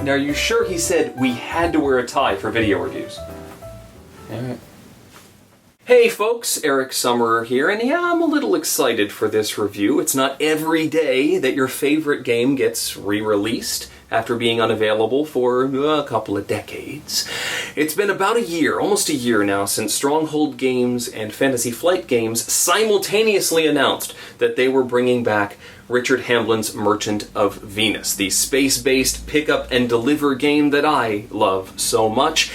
Now, are you sure he said we had to wear a tie for video reviews? Alright. Hey folks, Eric Summerer here, and yeah, I'm a little excited for this review. It's not every day that your favorite game gets re-released after being unavailable for a couple of decades. It's been about a year, almost a year now, since Stronghold Games and Fantasy Flight Games simultaneously announced that they were bringing back Richard Hamblin's Merchant of Venus, the space-based pick-up and deliver game that I love so much.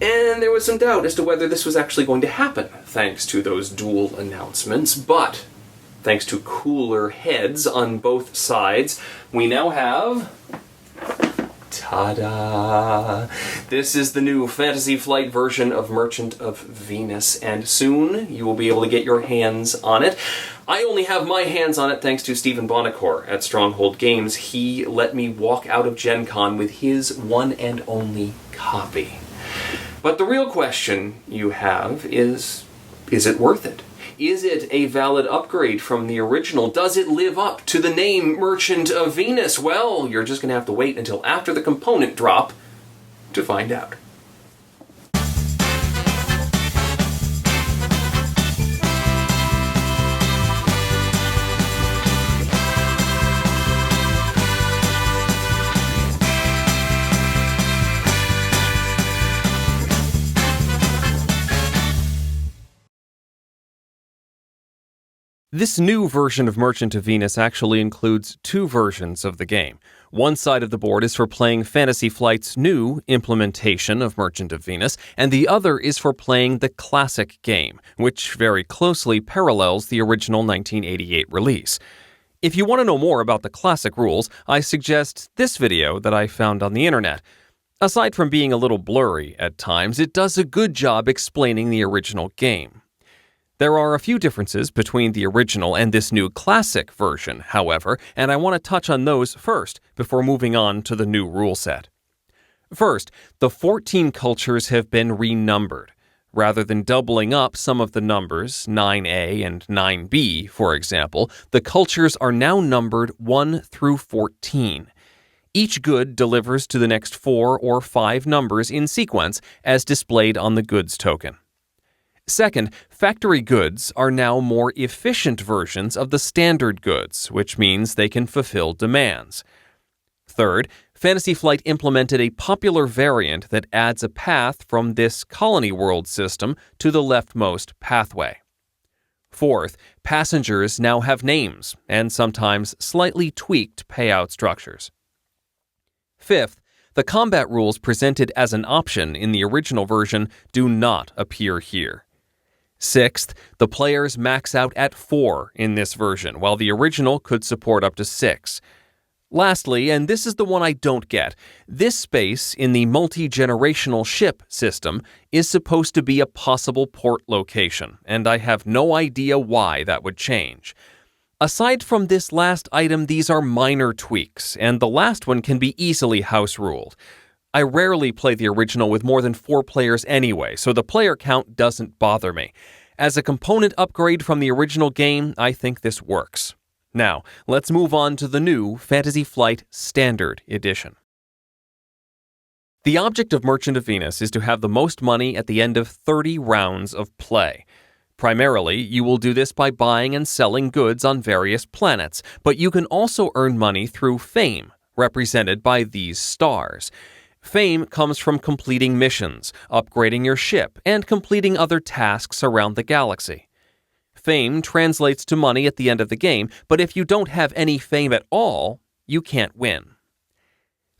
And there was some doubt as to whether this was actually going to happen, thanks to those dual announcements. But, thanks to cooler heads on both sides, we now have... ta-da! This is the new Fantasy Flight version of Merchant of Venus, and soon you will be able to get your hands on it. I only have my hands on it thanks to Stephen Bonacore at Stronghold Games. He let me walk out of Gen Con with his one and only copy. But the real question you have is it worth it? Is it a valid upgrade from the original? Does it live up to the name Merchant of Venus? Well, you're just going to have to wait until after the component drop to find out. This new version of Merchant of Venus actually includes two versions of the game. One side of the board is for playing Fantasy Flight's new implementation of Merchant of Venus, and the other is for playing the classic game, which very closely parallels the original 1988 release. If you want to know more about the classic rules, I suggest this video that I found on the internet. Aside from being a little blurry at times, it does a good job explaining the original game. There are a few differences between the original and this new classic version, however, and I want to touch on those first before moving on to the new rule set. First, the 14 cultures have been renumbered. Rather than doubling up some of the numbers, 9A and 9B, for example, the cultures are now numbered 1 through 14. Each good delivers to the next 4 or 5 numbers in sequence as displayed on the goods token. Second, factory goods are now more efficient versions of the standard goods, which means they can fulfill demands. Third, Fantasy Flight implemented a popular variant that adds a path from this colony world system to the leftmost pathway. Fourth, passengers now have names and sometimes slightly tweaked payout structures. Fifth, the combat rules presented as an option in the original version do not appear here. Sixth, the players max out at 4 in this version, while the original could support up to 6. Lastly, and this is the one I don't get, this space in the multi-generational ship system is supposed to be a possible port location, and I have no idea why that would change. Aside from this last item, these are minor tweaks, and the last one can be easily house-ruled. I rarely play the original with more than 4 players anyway, so the player count doesn't bother me. As a component upgrade from the original game, I think this works. Now, let's move on to the new Fantasy Flight Standard Edition. The object of Merchant of Venus is to have the most money at the end of 30 rounds of play. Primarily, you will do this by buying and selling goods on various planets, but you can also earn money through fame, represented by these stars. Fame comes from completing missions, upgrading your ship, and completing other tasks around the galaxy. Fame translates to money at the end of the game, but if you don't have any fame at all, you can't win.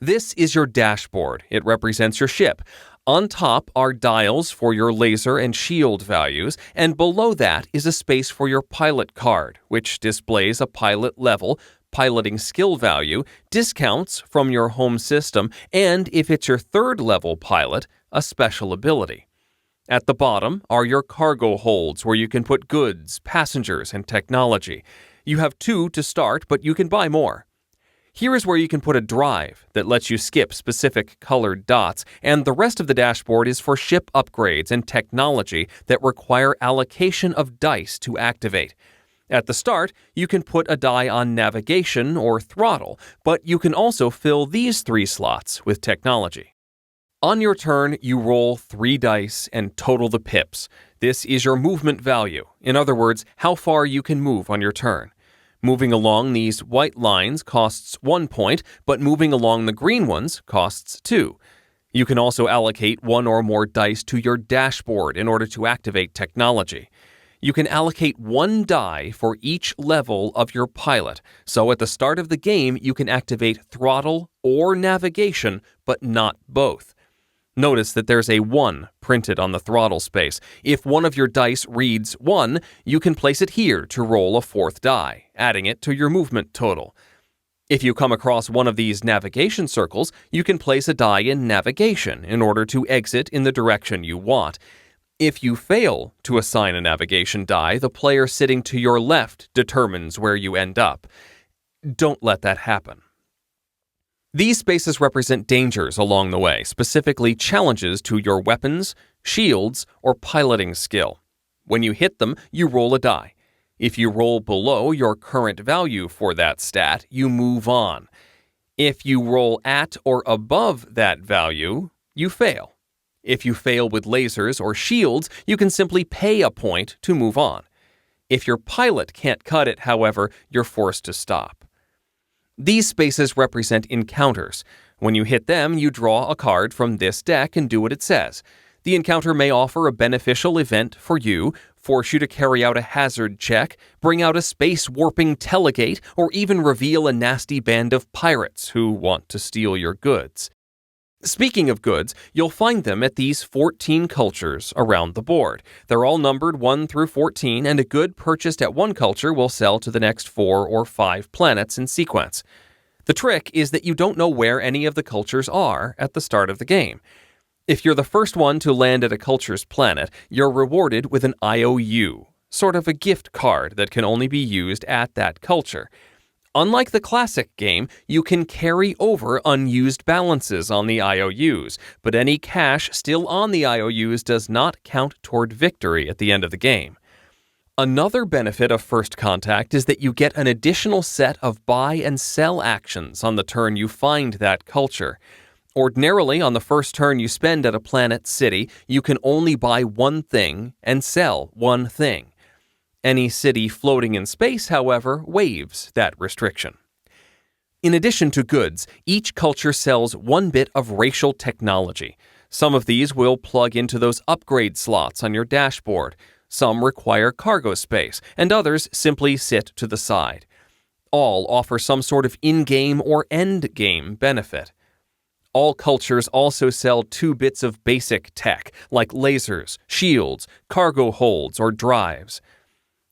This is your dashboard. It represents your ship. On top are dials for your laser and shield values, and below that is a space for your pilot card, which displays a pilot level, piloting skill value, discounts from your home system, and if it's your 3rd level pilot, a special ability. At the bottom are your cargo holds where you can put goods, passengers, and technology. You have 2 to start, but you can buy more. Here is where you can put a drive that lets you skip specific colored dots, and the rest of the dashboard is for ship upgrades and technology that require allocation of dice to activate. At the start, you can put a die on navigation or throttle, but you can also fill these 3 slots with technology. On your turn, you roll 3 dice and total the pips. This is your movement value. In other words, how far you can move on your turn. Moving along these white lines costs 1 point, but moving along the green ones costs 2. You can also allocate 1 or more dice to your dashboard in order to activate technology. You can allocate 1 die for each level of your pilot, so at the start of the game you can activate throttle or navigation, but not both. Notice that there's a 1 printed on the throttle space. If one of your dice reads 1, you can place it here to roll a 4th die, adding it to your movement total. If you come across one of these navigation circles, you can place a die in navigation in order to exit in the direction you want. If you fail to assign a navigation die, the player sitting to your left determines where you end up. Don't let that happen. These spaces represent dangers along the way, specifically challenges to your weapons, shields, or piloting skill. When you hit them, you roll a die. If you roll below your current value for that stat, you move on. If you roll at or above that value, you fail. If you fail with lasers or shields, you can simply pay a point to move on. If your pilot can't cut it, however, you're forced to stop. These spaces represent encounters. When you hit them, you draw a card from this deck and do what it says. The encounter may offer a beneficial event for you, force you to carry out a hazard check, bring out a space-warping telegate, or even reveal a nasty band of pirates who want to steal your goods. Speaking of goods, you'll find them at these 14 cultures around the board. They're all numbered 1 through 14, and a good purchased at one culture will sell to the next 4 or 5 planets in sequence. The trick is that you don't know where any of the cultures are at the start of the game. If you're the first one to land at a culture's planet, you're rewarded with an IOU, sort of a gift card that can only be used at that culture. Unlike the classic game, you can carry over unused balances on the IOUs, but any cash still on the IOUs does not count toward victory at the end of the game. Another benefit of First Contact is that you get an additional set of buy and sell actions on the turn you find that culture. Ordinarily, on the first turn you spend at a planet city, you can only buy 1 thing and sell 1 thing. Any city floating in space, however, waives that restriction. In addition to goods, each culture sells 1 bit of racial technology. Some of these will plug into those upgrade slots on your dashboard. Some require cargo space, and others simply sit to the side. All offer some sort of in-game or end-game benefit. All cultures also sell 2 bits of basic tech, like lasers, shields, cargo holds, or drives.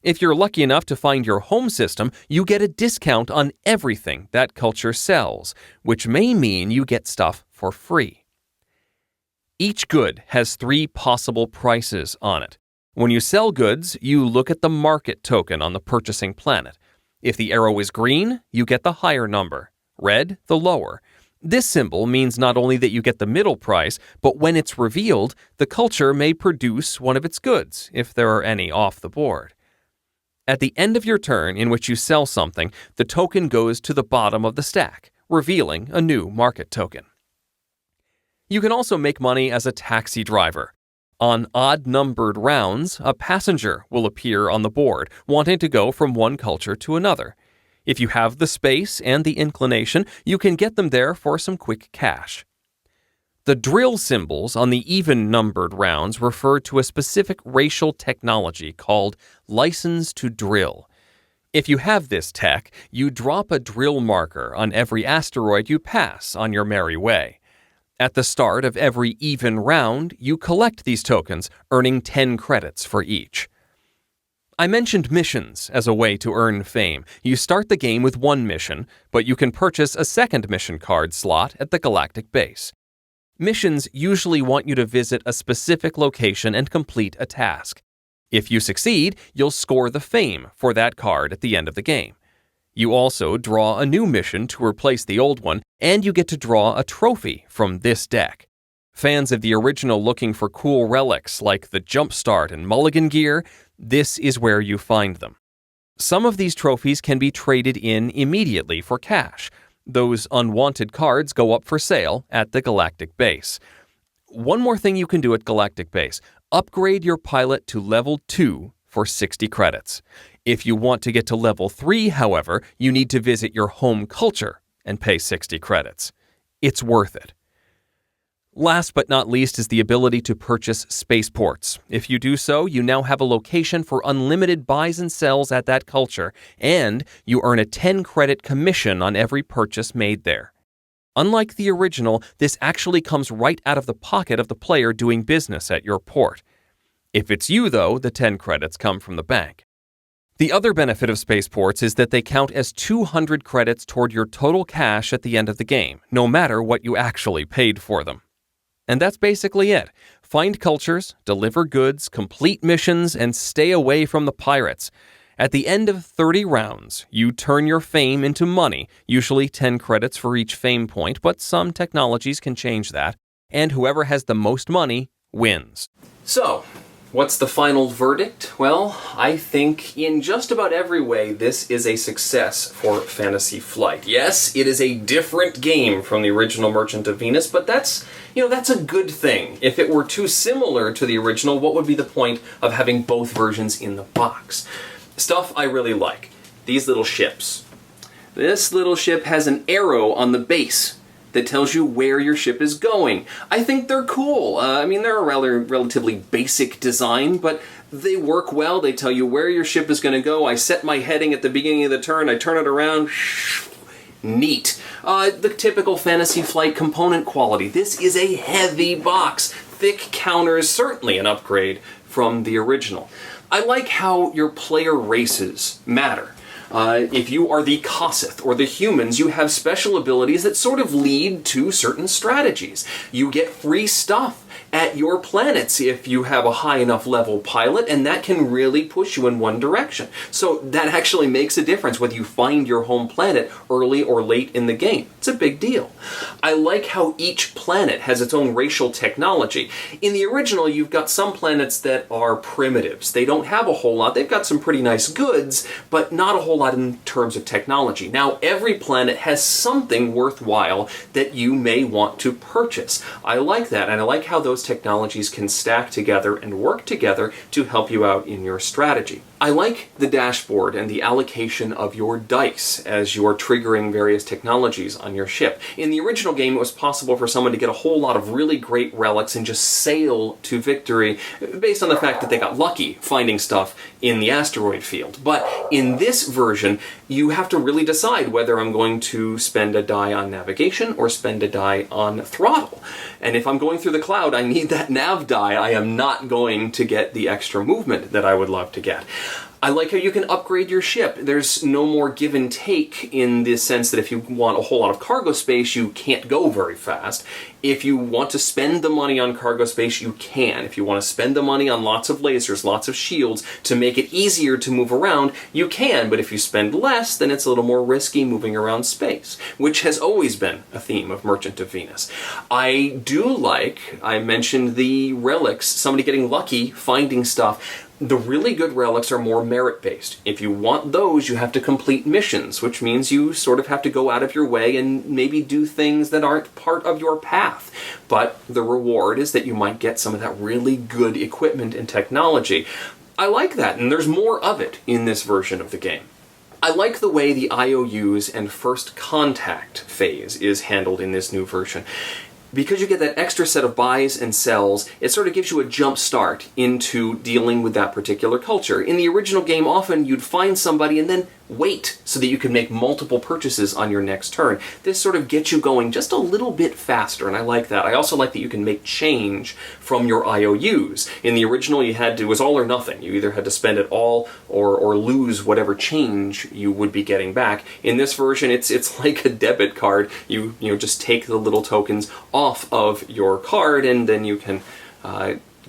If you're lucky enough to find your home system, you get a discount on everything that culture sells, which may mean you get stuff for free. Each good has 3 possible prices on it. When you sell goods, you look at the market token on the purchasing planet. If the arrow is green, you get the higher number, red, the lower. This symbol means not only that you get the middle price, but when it's revealed, the culture may produce one of its goods, if there are any off the board. At the end of your turn in which you sell something, the token goes to the bottom of the stack, revealing a new market token. You can also make money as a taxi driver. On odd-numbered rounds, a passenger will appear on the board, wanting to go from one culture to another. If you have the space and the inclination, you can get them there for some quick cash. The drill symbols on the even-numbered rounds refer to a specific racial technology called license to drill. If you have this tech, you drop a drill marker on every asteroid you pass on your merry way. At the start of every even round, you collect these tokens, earning 10 credits for each. I mentioned missions as a way to earn fame. You start the game with 1 mission, but you can purchase a second mission card slot at the galactic base. Missions usually want you to visit a specific location and complete a task. If you succeed, you'll score the fame for that card at the end of the game. You also draw a new mission to replace the old one, and you get to draw a trophy from this deck. Fans of the original looking for cool relics like the Jumpstart and Mulligan gear, this is where you find them. Some of these trophies can be traded in immediately for cash. Those unwanted cards go up for sale at the Galactic Base. One more thing you can do at Galactic Base: upgrade your pilot to level 2 for 60 credits. If you want to get to level 3, however, you need to visit your home culture and pay 60 credits. It's worth it. Last but not least is the ability to purchase spaceports. If you do so, you now have a location for unlimited buys and sells at that culture, and you earn a 10 credit commission on every purchase made there. Unlike the original, this actually comes right out of the pocket of the player doing business at your port. If it's you, though, the 10 credits come from the bank. The other benefit of spaceports is that they count as 200 credits toward your total cash at the end of the game, no matter what you actually paid for them. And that's basically it. Find cultures, deliver goods, complete missions, and stay away from the pirates. At the end of 30 rounds, you turn your fame into money, usually 10 credits for each fame point, but some technologies can change that, and whoever has the most money wins. So, what's the final verdict? Well, I think in just about every way, this is a success for Fantasy Flight. Yes, it is a different game from the original Merchant of Venus, but that's a good thing. If it were too similar to the original, what would be the point of having both versions in the box? Stuff I really like. These little ships. This little ship has an arrow on the base that tells you where your ship is going. I think they're cool. They're a relatively basic design, but they work well. They tell you where your ship is going to go. I set my heading at the beginning of the turn. I turn it around. Neat. The typical Fantasy Flight component quality. This is a heavy box. Thick counters, certainly an upgrade from the original. I like how your player races matter. If you are the Kossith or the humans, you have special abilities that sort of lead to certain strategies. You get free stuff at your planets if you have a high enough level pilot, and that can really push you in one direction. So that actually makes a difference whether you find your home planet early or late in the game. It's a big deal. I like how each planet has its own racial technology. In the original, you've got some planets that are primitives. They don't have a whole lot. They've got some pretty nice goods, but not a whole lot in terms of technology. Now, every planet has something worthwhile that you may want to purchase. I like that, and I like how those technologies can stack together and work together to help you out in your strategy. I like the dashboard and the allocation of your dice as you're triggering various technologies on your ship. In the original game, it was possible for someone to get a whole lot of really great relics and just sail to victory based on the fact that they got lucky finding stuff in the asteroid field. But in this version, you have to really decide whether I'm going to spend a die on navigation or spend a die on throttle. And if I'm going through the cloud, I need that nav die. I am not going to get the extra movement that I would love to get. I like how you can upgrade your ship. There's no more give and take in the sense that if you want a whole lot of cargo space, you can't go very fast. If you want to spend the money on cargo space, you can. If you want to spend the money on lots of lasers, lots of shields, to make it easier to move around, you can. But if you spend less, then it's a little more risky moving around space, which has always been a theme of Merchant of Venus. I mentioned the relics, somebody getting lucky, finding stuff. The really good relics are more merit-based. If you want those, you have to complete missions, which means you sort of have to go out of your way and maybe do things that aren't part of your path. But the reward is that you might get some of that really good equipment and technology. I like that, and there's more of it in this version of the game. I like the way the IOUs and first contact phase is handled in this new version. Because you get that extra set of buys and sells, it sort of gives you a jump start into dealing with that particular culture. In the original game, often you'd find somebody and then wait so that you can make multiple purchases on your next turn. This sort of gets you going just a little bit faster, and I like that. I also like that you can make change from your IOUs. In the original, it was all or nothing. You either had to spend it all or lose whatever change you would be getting back. In this version, it's like a debit card. You just take the little tokens off of your card, and then you can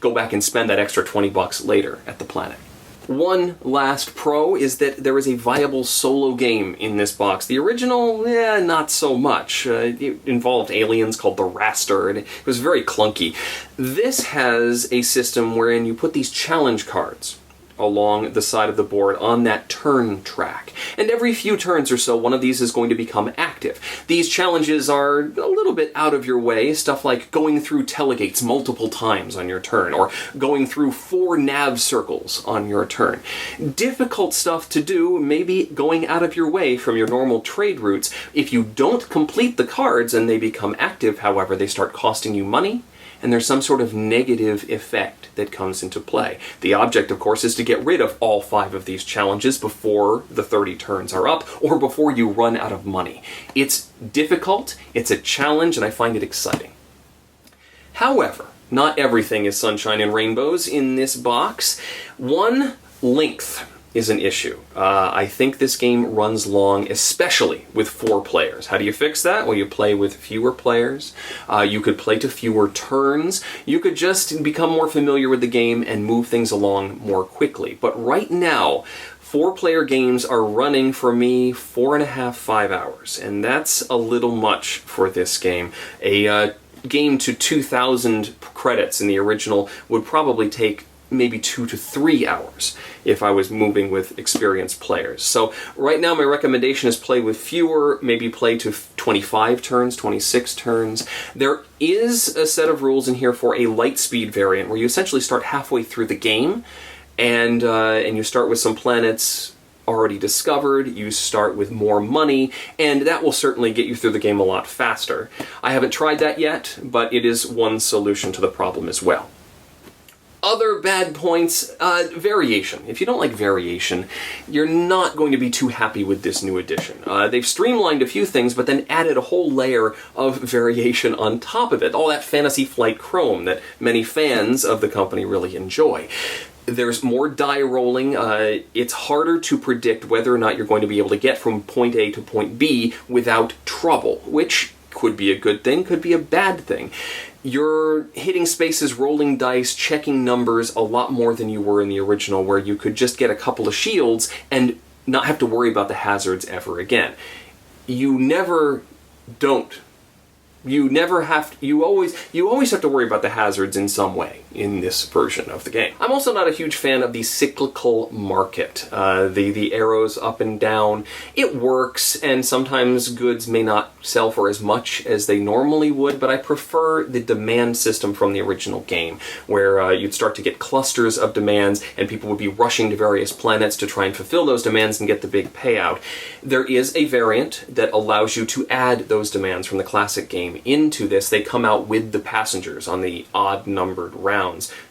go back and spend that extra $20 later at the planet. One last pro is that there is a viable solo game in this box. The original, not so much. It involved aliens called the Raster, and it was very clunky. This has a system wherein you put these challenge cards along the side of the board on that turn track. And every few turns or so, one of these is going to become active. These challenges are a little bit out of your way, stuff like going through telegates multiple times on your turn, or going through 4 nav circles on your turn. Difficult stuff to do, maybe going out of your way from your normal trade routes. If you don't complete the cards and they become active, however, they start costing you money, and there's some sort of negative effect that comes into play. The object, of course, is to get rid of all 5 of these challenges before the 30 turns are up, or before you run out of money. It's difficult, it's a challenge, and I find it exciting. However, not everything is sunshine and rainbows in this box. One, length is an issue. I think this game runs long, especially with 4 players. How do you fix that? Well, you play with fewer players. You could play to fewer turns. You could just become more familiar with the game and move things along more quickly. But right now, 4-player games are running for me 4.5, 5 hours, and that's a little much for this game. A game to 2,000 credits in the original would probably take maybe 2 to 3 hours if I was moving with experienced players. So right now my recommendation is play with fewer, maybe play to 25 turns, 26 turns. There is a set of rules in here for a light speed variant where you essentially start halfway through the game and you start with some planets already discovered, you start with more money, and that will certainly get you through the game a lot faster. I haven't tried that yet, but it is one solution to the problem as well. Other bad points, variation. If you don't like variation, you're not going to be too happy with this new edition. They've streamlined a few things, but then added a whole layer of variation on top of it. All that Fantasy Flight Chrome that many fans of the company really enjoy. There's more die rolling. It's harder to predict whether or not you're going to be able to get from point A to point B without trouble, which could be a good thing, could be a bad thing. You're hitting spaces, rolling dice, checking numbers a lot more than you were in the original, where you could just get a couple of shields and not have to worry about the hazards ever again. You always have to worry about the hazards in some way in this version of the game. I'm also not a huge fan of the cyclical market. The arrows up and down. It works, and sometimes goods may not sell for as much as they normally would, but I prefer the demand system from the original game, where you'd start to get clusters of demands, and people would be rushing to various planets to try and fulfill those demands and get the big payout. There is a variant that allows you to add those demands from the classic game into this. They come out with the passengers on the odd-numbered rounds.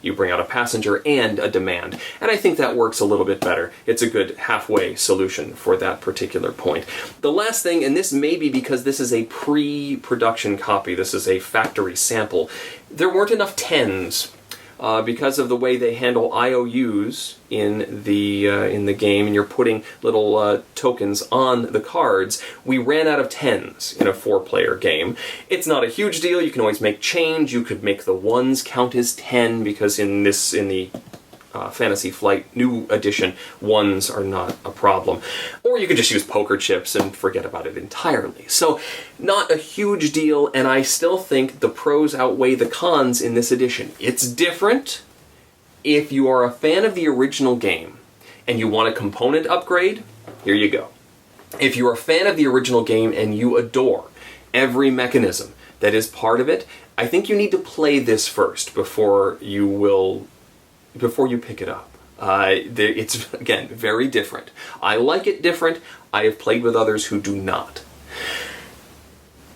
You bring out a passenger and a demand, and I think that works a little bit better. It's a good halfway solution for that particular point. The last thing, and this may be because this is a pre-production copy, this is a factory sample, there weren't enough 10s. Because of the way they handle IOUs in the game, and you're putting little tokens on the cards, we ran out of 10s in a 4-player game. It's not a huge deal. You can always make change. You could make the 1s count as 10, because in the Fantasy Flight New Edition, 1s are not a problem. Or you could just use poker chips and forget about it entirely. So, not a huge deal, and I still think the pros outweigh the cons in this edition. It's different. If you are a fan of the original game and you want a component upgrade, here you go. If you're a fan of the original game and you adore every mechanism that is part of it, I think you need to play this first before you pick it up. It's, again, very different. I like it different. I have played with others who do not.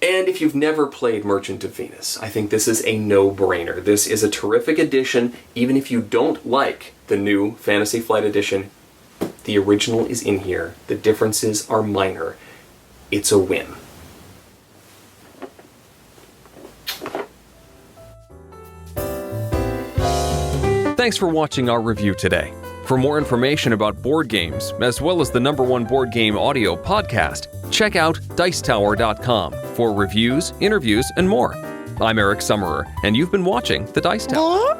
And if you've never played Merchant of Venus, I think this is a no-brainer. This is a terrific edition. Even if you don't like the new Fantasy Flight Edition, the original is in here. The differences are minor. It's a win. Thanks for watching our review today. For more information about board games, as well as the #1 board game audio podcast, check out Dicetower.com for reviews, interviews, and more. I'm Eric Summerer, and you've been watching The Dice Tower.